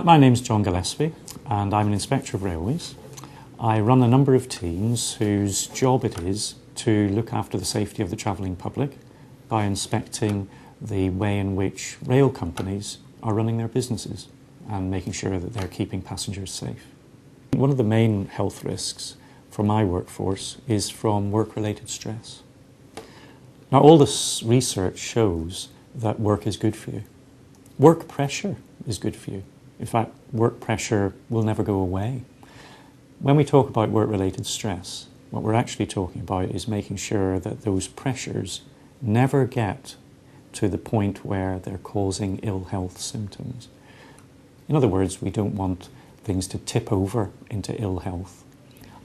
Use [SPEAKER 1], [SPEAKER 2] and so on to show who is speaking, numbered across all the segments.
[SPEAKER 1] My name's John Gillespie and I'm an Inspector of Railways. I run a number of teams whose job it is to look after the safety of the travelling public by inspecting the way in which rail companies are running their businesses and making sure that they're keeping passengers safe. One of the main health risks for my workforce is from work-related stress. Now, all this research shows that work is good for you. Work pressure is good for you. In fact, work pressure will never go away. When we talk about work-related stress, what we're actually talking about is making sure that those pressures never get to the point where they're causing ill health symptoms. In other words, we don't want things to tip over into ill health.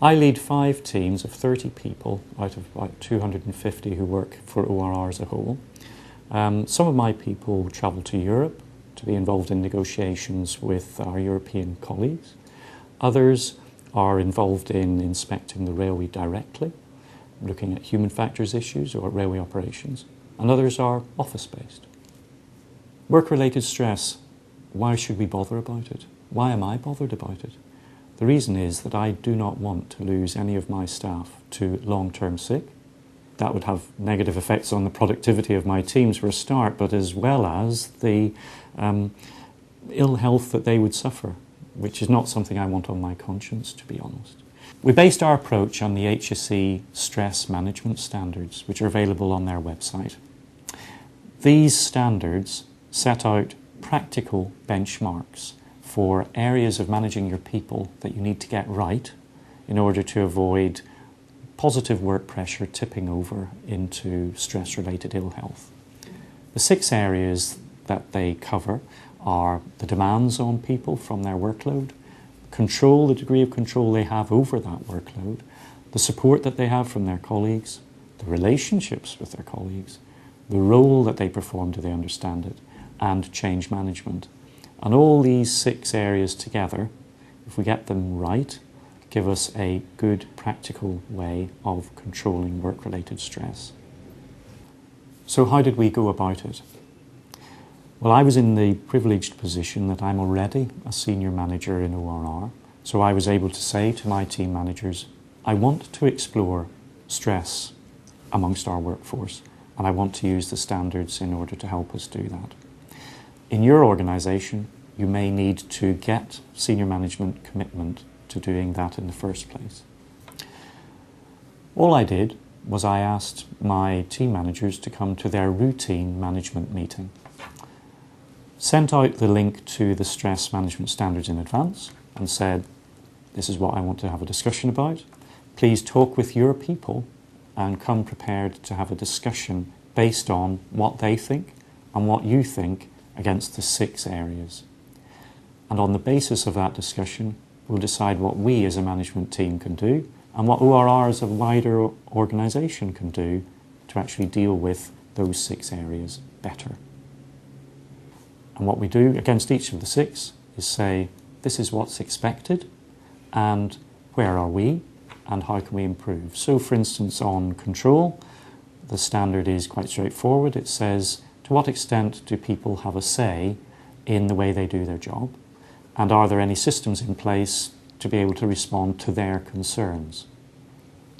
[SPEAKER 1] I lead 5 teams of 30 people out of about 250 who work for ORR as a whole. Some of my people travel to Europe to be involved in negotiations with our European colleagues. Others are involved in inspecting the railway directly, looking at human factors issues or railway operations, and others are office-based. Work-related stress, why should we bother about it? Why am I bothered about it? The reason is that I do not want to lose any of my staff to long-term sick. That would have negative effects on the productivity of my teams for a start, but as well as the ill health that they would suffer, which is not something I want on my conscience, to be honest. We based our approach on the HSE stress management standards, which are available on their website. These standards set out practical benchmarks for areas of managing your people that you need to get right in order to avoid positive work pressure tipping over into stress-related ill health. The 6 areas that they cover are the demands on people from their workload, control, the degree of control they have over that workload, the support that they have from their colleagues, the relationships with their colleagues, the role that they perform, do they understand it, and change management. And all these 6 areas together, if we get them right, give us a good practical way of controlling work-related stress. So how did we go about it? Well, I was in the privileged position that I'm already a senior manager in ORR, so I was able to say to my team managers, I want to explore stress amongst our workforce, and I want to use the standards in order to help us do that. In your organisation, you may need to get senior management commitment to doing that in the first place. All I did was I asked my team managers to come to their routine management meeting, sent out the link to the stress management standards in advance and said, this is what I want to have a discussion about. Please talk with your people and come prepared to have a discussion based on what they think and what you think against the 6 areas. And on the basis of that discussion, we'll decide what we as a management team can do and what ORR as a wider organisation can do to actually deal with those 6 areas better. And what we do against each of the 6 is say, this is what's expected and where are we and how can we improve. So for instance, on control, the standard is quite straightforward. It says, to what extent do people have a say in the way they do their job? And are there any systems in place to be able to respond to their concerns?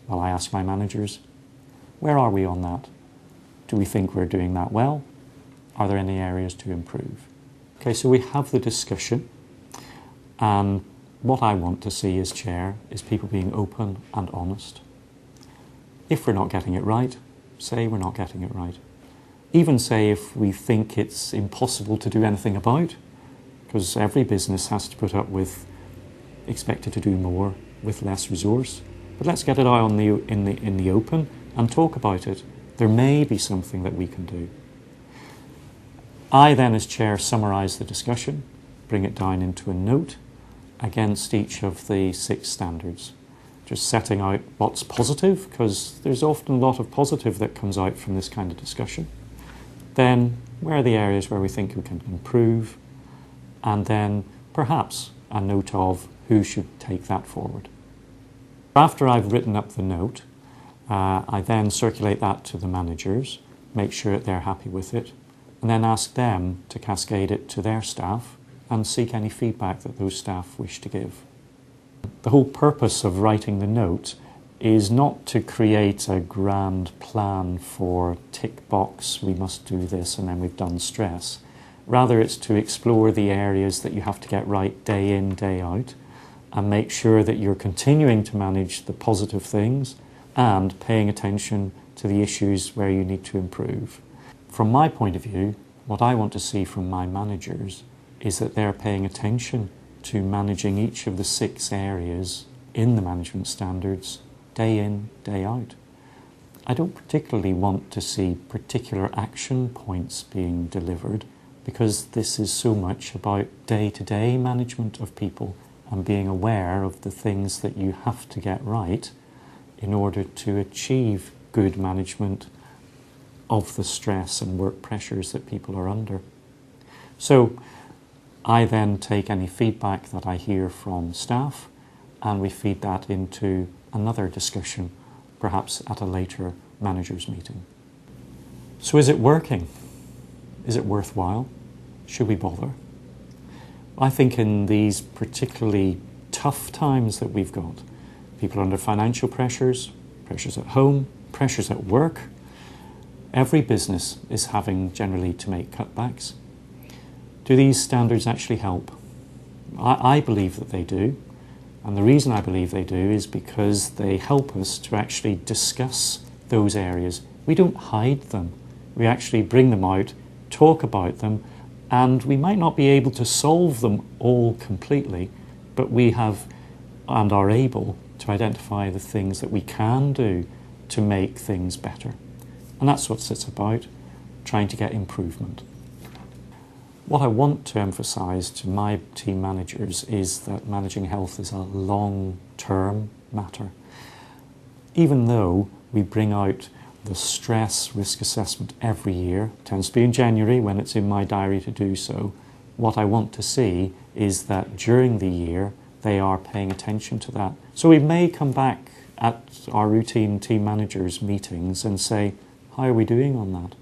[SPEAKER 1] Well, I ask my managers, where are we on that? Do we think we're doing that well? Are there any areas to improve? Okay, so we have the discussion, and what I want to see as chair is people being open and honest. If we're not getting it right, say we're not getting it right. Even say if we think it's impossible to do anything about, because every business has to put up with expected to do more with less resource. But let's get it out in the open and talk about it. There may be something that we can do. I then, as chair, summarise the discussion, bring it down into a note against each of the 6 standards. Just setting out what's positive, because there's often a lot of positive that comes out from this kind of discussion. Then, where are the areas where we think we can improve? And then, perhaps, a note of who should take that forward. After I've written up the note, I then circulate that to the managers, make sure that they're happy with it, and then ask them to cascade it to their staff and seek any feedback that those staff wish to give. The whole purpose of writing the note is not to create a grand plan for tick box, we must do this and then we've done stress. Rather, it's to explore the areas that you have to get right day in, day out, and make sure that you're continuing to manage the positive things and paying attention to the issues where you need to improve. From my point of view, what I want to see from my managers is that they're paying attention to managing each of the 6 areas in the management standards day in, day out. I don't particularly want to see particular action points being delivered, because this is so much about day-to-day management of people and being aware of the things that you have to get right in order to achieve good management of the stress and work pressures that people are under. So I then take any feedback that I hear from staff and we feed that into another discussion, perhaps at a later managers meeting. So is it working? Is it worthwhile? Should we bother? I think in these particularly tough times that we've got, people are under financial pressures, pressures at home, pressures at work, every business is having generally to make cutbacks. Do these standards actually help? I believe that they do. And the reason I believe they do is because they help us to actually discuss those areas. We don't hide them. We actually bring them out, talk about them, and we might not be able to solve them all completely, but we have and are able to identify the things that we can do to make things better. And that's what it's about, trying to get improvement. What I want to emphasise to my team managers is that managing health is a long-term matter. Even though we bring out the stress risk assessment every year, it tends to be in January when it's in my diary to do so, what I want to see is that during the year they are paying attention to that. So we may come back at our routine team managers meetings and say, how are we doing on that?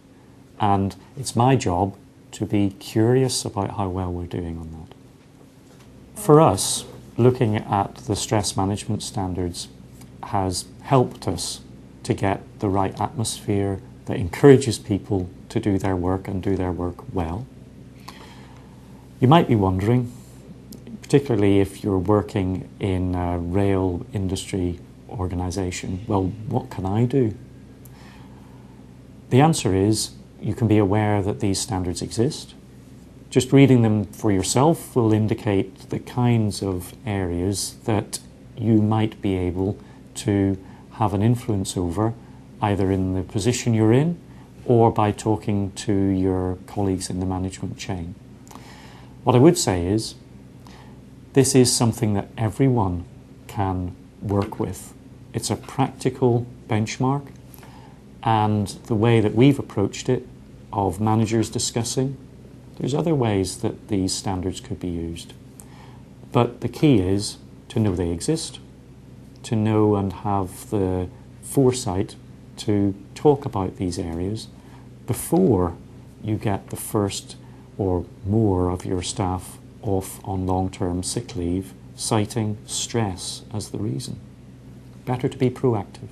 [SPEAKER 1] And it's my job to be curious about how well we're doing on that. For us, looking at the stress management standards has helped us to get the right atmosphere that encourages people to do their work and do their work well. You might be wondering, particularly if you're working in a rail industry organisation, well, what can I do? The answer is, you can be aware that these standards exist. Just reading them for yourself will indicate the kinds of areas that you might be able to have an influence over, either in the position you're in or by talking to your colleagues in the management chain. What I would say is, this is something that everyone can work with. It's a practical benchmark. And the way that we've approached it, of managers discussing, there's other ways that these standards could be used. But the key is to know they exist, to know and have the foresight to talk about these areas before you get the first or more of your staff off on long-term sick leave, citing stress as the reason. Better to be proactive.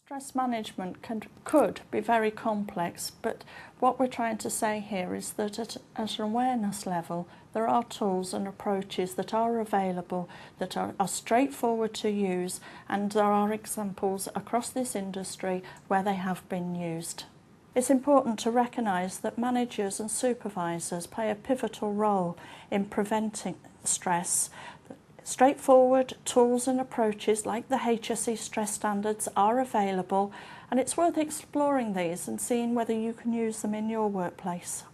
[SPEAKER 2] Stress management could be very complex, but what we're trying to say here is that at an awareness level, there are tools and approaches that are available that are straightforward to use, and there are examples across this industry where they have been used. It's important to recognise that managers and supervisors play a pivotal role in preventing stress. Straightforward tools and approaches like the HSE stress standards are available, and it's worth exploring these and seeing whether you can use them in your workplace.